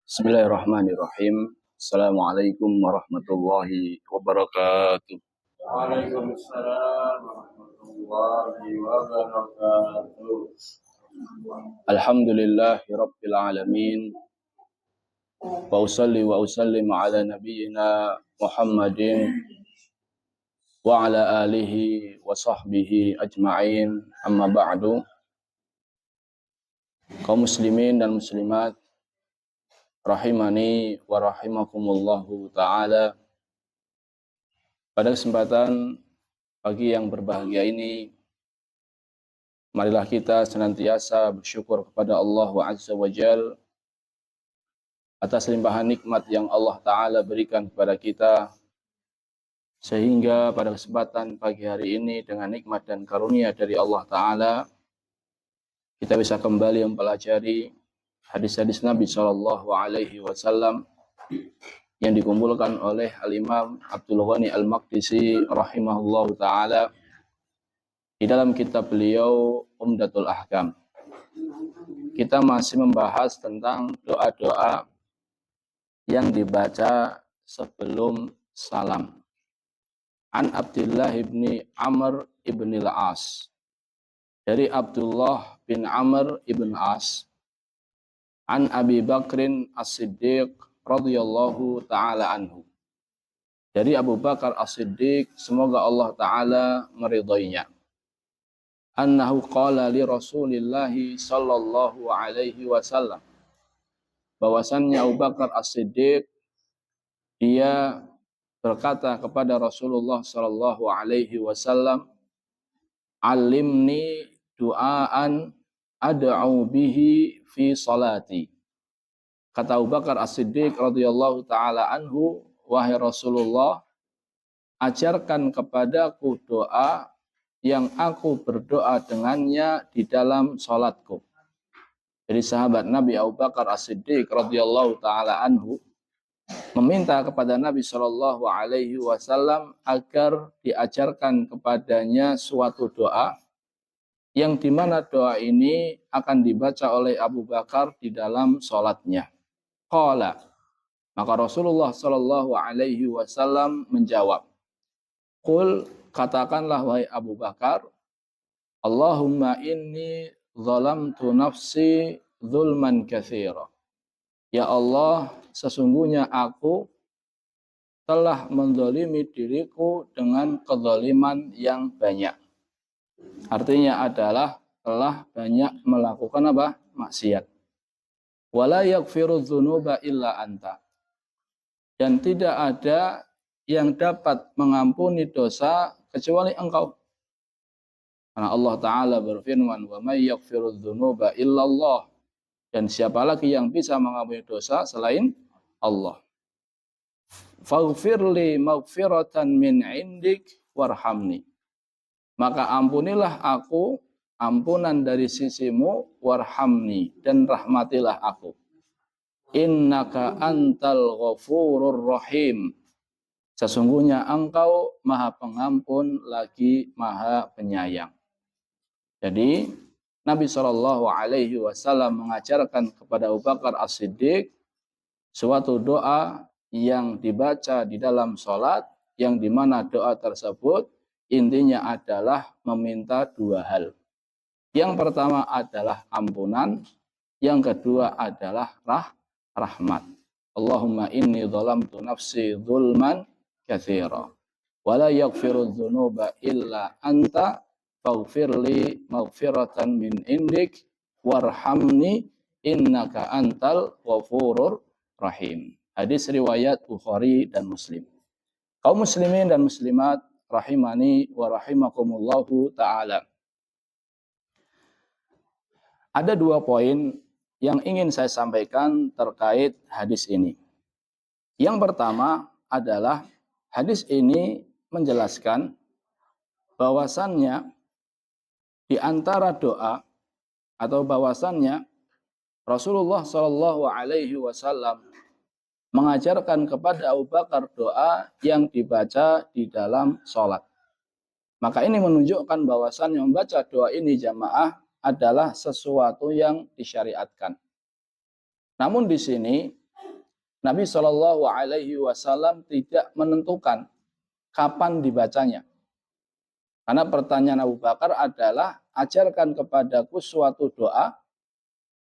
Bismillahirrahmanirrahim. Assalamualaikum warahmatullahi wabarakatuh. Waalaikumsalam warahmatullahi wabarakatuh. Alhamdulillahi rabbil alamin. Wa usalli wa usallim ala nabiyyina Muhammadin wa ala alihi wa sahbihi ajma'in. Amma ba'du. Kaum muslimin dan muslimat rahimani wa rahimakumullahu ta'ala. Pada kesempatan pagi yang berbahagia ini, marilah kita senantiasa bersyukur kepada Allah Azza wa Jal atas limpahan nikmat yang Allah Ta'ala berikan kepada kita, sehingga pada kesempatan pagi hari ini dengan nikmat dan karunia dari Allah Ta'ala, kita bisa kembali mempelajari hadis-hadis Nabi SAW yang dikumpulkan oleh Al-Imam Abdul Ghani Al-Maqdisi rahimahullahu ta'ala di dalam kitab beliau Umdatul Ahkam. Kita masih membahas tentang doa-doa yang dibaca sebelum salam. An Abdullah ibni Amr ibn al-As. Dari Abdullah bin Amr ibn As. An Abi Bakrin As-Siddiq radhiyallahu ta'ala anhu. Dari Abu Bakar As-Siddiq, semoga Allah Ta'ala meridainya. Annahu qala li Rasulillahi sallallahu alaihi wasallam. Bahwasannya Abu Bakar As-Siddiq, dia berkata kepada Rasulullah sallallahu alaihi wasallam, "Alimni du'aan ad'u bihi fi salati." Kata Abu Bakar As-Siddiq radhiyallahu ta'ala anhu, wahai Rasulullah, ajarkan kepadaku doa yang aku berdoa dengannya di dalam salatku. Jadi sahabat Nabi Abu Bakar As-Siddiq radhiyallahu ta'ala anhu meminta kepada Nabi Shallallahu alaihi wasallam agar diajarkan kepadanya suatu doa yang dimana doa ini akan dibaca oleh Abu Bakar di dalam salatnya. Qala, maka Rasulullah sallallahu alaihi wasallam menjawab, "Qul, katakanlah wahai Abu Bakar, Allahumma inni zalamtu nafsi zulman katsira." Ya Allah, sesungguhnya aku telah menzalimi diriku dengan kezaliman yang banyak. Artinya adalah telah banyak melakukan apa? Maksiat. Wala yaghfiru dzunuba illa anta. Dan tidak ada yang dapat mengampuni dosa kecuali Engkau. Karena Allah Ta'ala berfirman, "Wa may yaghfiru dzunuba illa Allah." Dan siapa lagi yang bisa mengampuni dosa selain Allah. Faghfirli maghfiratan min indik warhamni. Maka ampunilah aku ampunan dari sisimu, warhamni, dan rahmatilah aku. Innaka antal ghafurur rahim. Sesungguhnya engkau maha pengampun lagi maha penyayang. Jadi Nabi Shallallahu alaihi wasallam mengajarkan kepada Abu Bakar As-Siddiq suatu doa yang dibaca di dalam sholat, yang dimana doa tersebut intinya adalah meminta dua hal. Yang pertama adalah ampunan, yang kedua adalah rahmat. Allahumma inni zalamtu nafsi zulman katsira wa la yaghfiru dzunuba illa anta faghfirli maghfiratan min indik warhamni innaka antal ghafurur rahim. Hadis riwayat Bukhari dan Muslim. Kaum muslimin dan muslimat rahimani wa rahimakumullahu ta'ala. Ada dua poin yang ingin saya sampaikan terkait hadis ini. Yang pertama adalah hadis ini menjelaskan bahwasannya di antara doa atau bahwasannya Rasulullah Shallallahu alaihi wasallam mengajarkan kepada Abu Bakar doa yang dibaca di dalam sholat. Maka ini menunjukkan bahwasannya membaca doa ini jamaah adalah sesuatu yang disyariatkan. Namun di sini Nabi Shallallahu Alaihi Wasallam tidak menentukan kapan dibacanya. Karena pertanyaan Abu Bakar adalah, ajarkan kepadaku suatu doa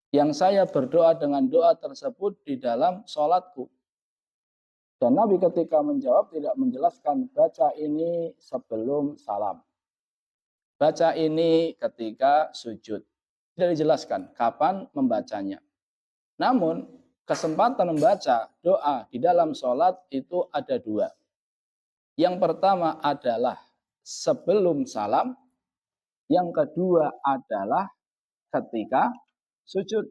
yang saya berdoa dengan doa tersebut di dalam sholatku. Dan Nabi ketika menjawab tidak menjelaskan baca ini sebelum salam, baca ini ketika sujud. Tidak dijelaskan kapan membacanya. Namun kesempatan membaca doa di dalam sholat itu ada dua. Yang pertama adalah sebelum salam, yang kedua adalah ketika sujud.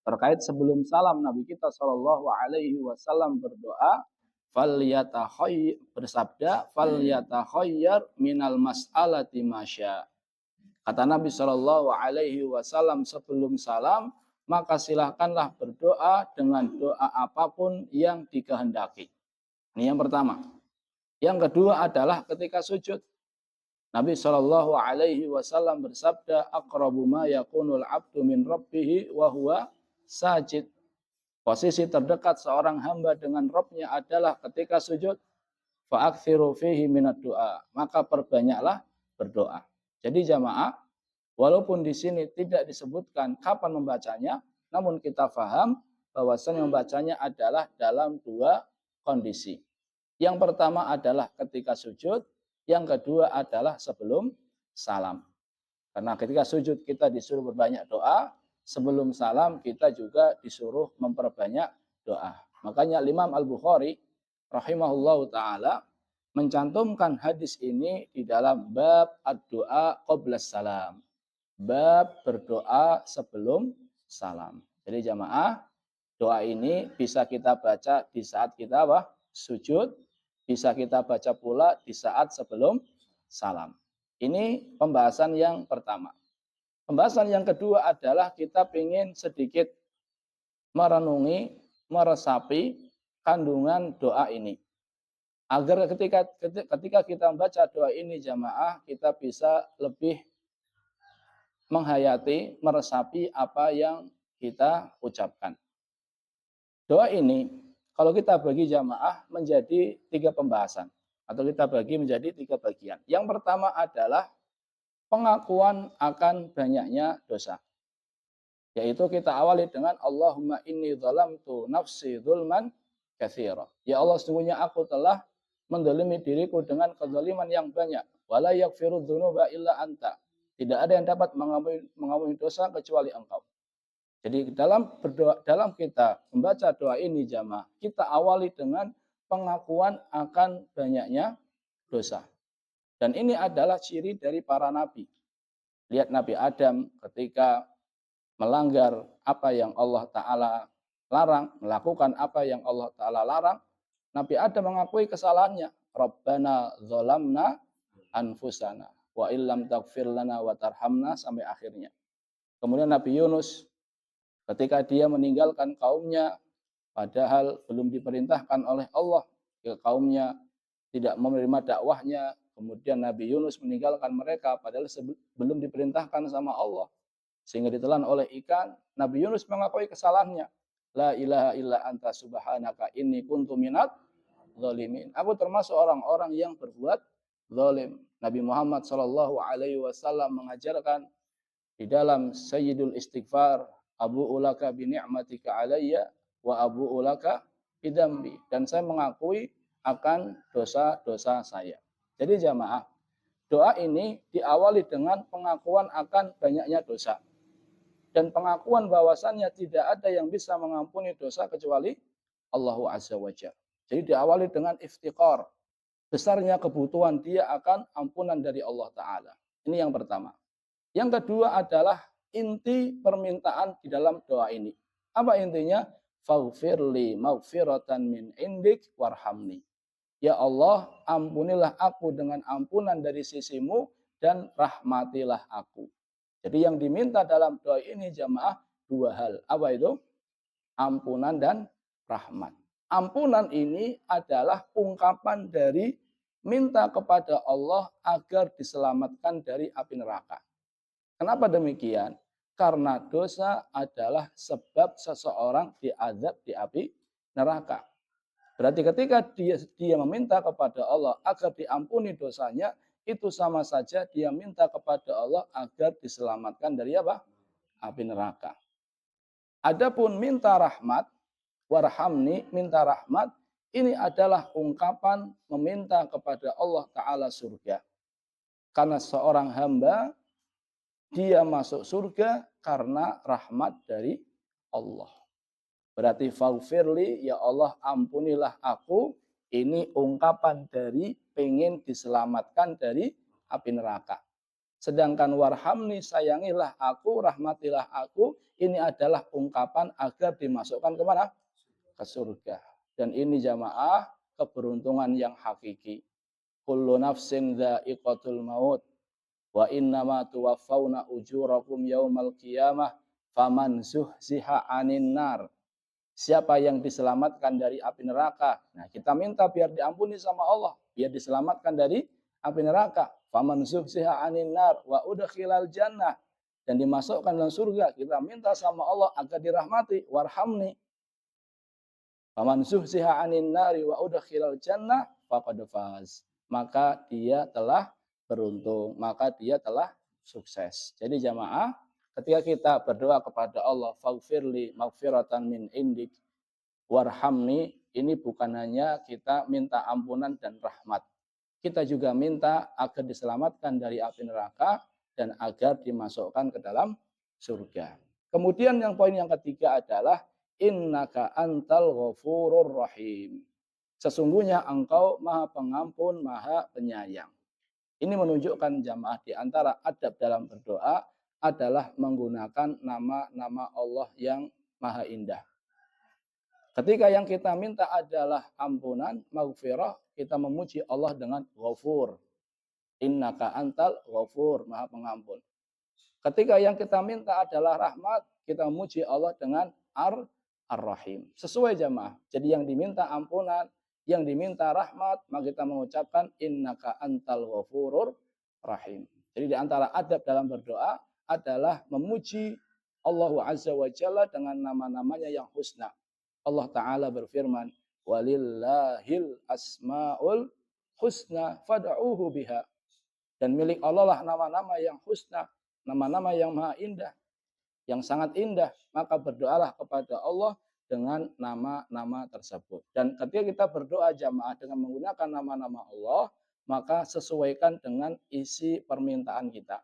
Terkait sebelum salam, Nabi kita Shallallahu Alaihi Wasallam berdoa, bersabda, falyatakhayar minal mas'alati masya. Kata Nabi Shallallahu Alaihi Wasallam sebelum salam, maka silahkanlah berdoa dengan doa apapun yang dikehendaki. Ini yang pertama. Yang kedua adalah ketika sujud. Nabi Shallallahu Alaihi Wasallam bersabda, aqrabu ma yakunul abdu min rabbih wa huwa sajid. Posisi terdekat seorang hamba dengan Rabb-nya adalah ketika sujud. Fa'akthiru fihi minad doa. Maka perbanyaklah berdoa. Jadi jamaah, walaupun di sini tidak disebutkan kapan membacanya, namun kita faham bahwasanya membacanya adalah dalam dua kondisi. Yang pertama adalah ketika sujud, yang kedua adalah sebelum salam. Karena ketika sujud kita disuruh berbanyak doa, sebelum salam kita juga disuruh memperbanyak doa. Makanya Imam Al-Bukhari rahimahullahu taala mencantumkan hadis ini di dalam bab ad-doa qabla salam. Bab berdoa sebelum salam. Jadi jamaah, doa ini bisa kita baca di saat kita sujud, bisa kita baca pula di saat sebelum salam. Ini pembahasan yang pertama. Pembahasan yang kedua adalah kita ingin sedikit merenungi, meresapi kandungan doa ini. Agar ketika kita membaca doa ini jamaah, kita bisa lebih menghayati, meresapi apa yang kita ucapkan. Doa ini, kalau kita bagi jamaah menjadi 3 pembahasan. Atau kita bagi menjadi 3 bagian. Yang pertama adalah pengakuan akan banyaknya dosa. Yaitu kita awali dengan Allahumma inni zalamtu nafsi zulman katsira. Ya Allah, sesungguhnya aku telah mendolimi diriku dengan kezaliman yang banyak. Wala yaghfiru dzunuba illa anta. Tidak ada yang dapat mengampuni dosa kecuali Engkau. Jadi dalam kita membaca doa ini jamaah, kita awali dengan pengakuan akan banyaknya dosa. Dan ini adalah ciri dari para nabi. Lihat Nabi Adam ketika melanggar apa yang Allah Ta'ala larang, melakukan apa yang Allah Ta'ala larang, Nabi Adam mengakui kesalahannya. Rabbana zolamna anfusana wa illam taghfir lana wa tarhamna, sampai akhirnya. Kemudian Nabi Yunus ketika dia meninggalkan kaumnya padahal belum diperintahkan oleh Allah ke kaumnya, tidak menerima dakwahnya. Kemudian Nabi Yunus meninggalkan mereka padahal belum diperintahkan sama Allah, sehingga ditelan oleh ikan. Nabi Yunus mengakui kesalahannya. La ilaha illa anta subhanaka inni kuntu minat zalimin. Aku termasuk orang-orang yang berbuat zalim. Nabi Muhammad Shallallahu Alaihi Wasallam mengajarkan di dalam Sayyidul Istighfar, Abu ulaka bi ni'matika alayya wa abu ulaka bidambi. Dan saya mengakui akan dosa-dosa saya. Jadi jamaah, doa ini diawali dengan pengakuan akan banyaknya dosa. Dan pengakuan bahwasannya tidak ada yang bisa mengampuni dosa kecuali Allah Azza wa Jalla. Jadi diawali dengan iftiqar. Besarnya kebutuhan dia akan ampunan dari Allah Ta'ala. Ini yang pertama. Yang kedua adalah inti permintaan di dalam doa ini. Apa intinya? Faghfirli maghfiratan min indik warhamni. Ya Allah, ampunilah aku dengan ampunan dari sisimu dan rahmatilah aku. Jadi yang diminta dalam doa ini jamaah 2 hal. Apa itu? Ampunan dan rahmat. Ampunan ini adalah ungkapan dari minta kepada Allah agar diselamatkan dari api neraka. Kenapa demikian? Karena dosa adalah sebab seseorang diazab di api neraka. Berarti ketika dia meminta kepada Allah agar diampuni dosanya, itu sama saja dia minta kepada Allah agar diselamatkan dari apa? Api neraka. Adapun minta rahmat, warhamni, minta rahmat, ini adalah ungkapan meminta kepada Allah Ta'ala surga. Karena seorang hamba, dia masuk surga karena rahmat dari Allah. Berarti faghfirli, ya Allah ampunilah aku, ini ungkapan dari pengen diselamatkan dari api neraka. Sedangkan warhamni, sayangilah aku, rahmatilah aku, ini adalah ungkapan agar dimasukkan kemana? Ke surga. Dan ini jamaah keberuntungan yang hakiki. Kullu nafsin dha'iqatul maut wa innama tuwaffawna ujurakum yaumal qiyamah faman zuhziha 'anil nar. Siapa yang diselamatkan dari api neraka? Nah, kita minta biar diampuni sama Allah, biar diselamatkan dari api neraka. Faman zuhziha 'anil nar wa udkhilal jannah, dan dimasukkan dalam surga. Kita minta sama Allah agar dirahmati, warhamni. Faman zuhziha 'anil nari wa udkhilal jannah faqad faz. Maka dia telah beruntung, maka dia telah sukses. Jadi jamaah, ketika kita berdoa kepada Allah, faghfirli maghfiratan min indik warhamni, ini bukan hanya kita minta ampunan dan rahmat. Kita juga minta agar diselamatkan dari api neraka dan agar dimasukkan ke dalam surga. Kemudian yang poin yang ketiga adalah innaka antal ghafurur rahim. Sesungguhnya engkau maha pengampun, maha penyayang. Ini menunjukkan jamaah di antara adab dalam berdoa adalah menggunakan nama-nama Allah yang maha indah. Ketika yang kita minta adalah ampunan, maghfirah, kita memuji Allah dengan ghafur. Innaka antal ghafur, maha pengampun. Ketika yang kita minta adalah rahmat, kita memuji Allah dengan ar-rahim. Sesuai jamaah. Jadi yang diminta ampunan, yang diminta rahmat, maka kita mengucapkan innaka antal ghafurur rahim. Jadi di antara adab dalam berdoa adalah memuji Allah Azza wa Jalla dengan nama-namanya yang husna. Allah Ta'ala berfirman, walillahil asma'ul husna fad'uhu biha. Dan milik Allah lah nama-nama yang husna, nama-nama yang maha indah, yang sangat indah. Maka berdoalah kepada Allah dengan nama-nama tersebut. Dan ketika kita berdoa jamaah dengan menggunakan nama-nama Allah, maka sesuaikan dengan isi permintaan kita.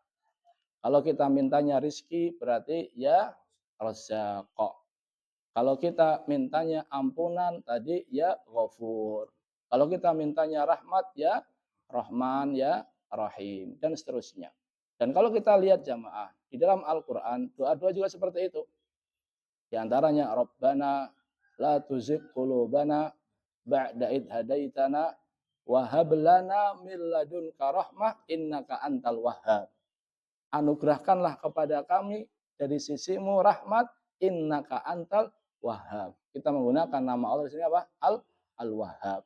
Kalau kita mintanya rizki, berarti ya razaqah. Kalau kita mintanya ampunan tadi ya ghafur. Kalau kita mintanya rahmat ya rahman, ya rahim, dan seterusnya. Dan kalau kita lihat jamaah di dalam Al-Quran, doa-doa juga seperti itu. Di antaranya Rabbana la tuzigh qulubana ba'da id hadaitana wa hab lana min ladunka rahmah innaka antal wahhab. Anugerahkanlah kepada kami dari sisimu rahmat innaka antal Wahhab. Kita menggunakan nama Allah di sini apa? Al-Wahhab.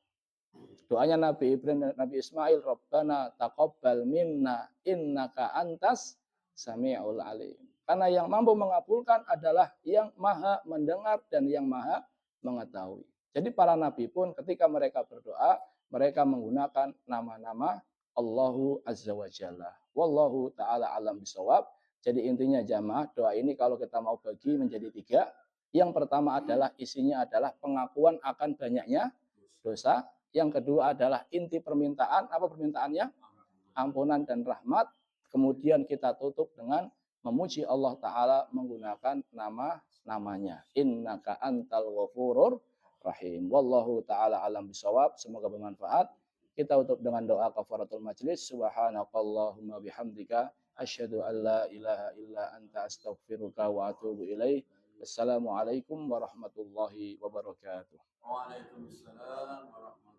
Doanya Nabi Ibrahim dan Nabi Ismail, Rabbana taqabbal minna innaka antas sami'ul alim. Karena yang mampu mengabulkan adalah yang maha mendengar dan yang maha mengetahui. Jadi para nabi pun ketika mereka berdoa, mereka menggunakan nama-nama Allahu Azza wa Jalla. Wallahu ta'ala alam bisawab. Jadi intinya jamaah, doa ini kalau kita mau bagi menjadi 3. Yang pertama adalah isinya adalah pengakuan akan banyaknya dosa. Yang kedua adalah inti permintaan. Apa permintaannya? Ampunan dan rahmat. Kemudian kita tutup dengan memuji Allah Ta'ala menggunakan nama-namanya. Innaka antal ghafurur rahim. Wallahu ta'ala alam bisawab. Semoga bermanfaat. Kita tutup dengan doa kafaratul majlis. Subhanakallahumma bihamdika. Asyhadu an la ilaha illa anta astaghfiruka wa atubu ilaih. Assalamualaikum warahmatullahi wabarakatuh. Waalaikumsalam warahmatullahi wabarakatuh.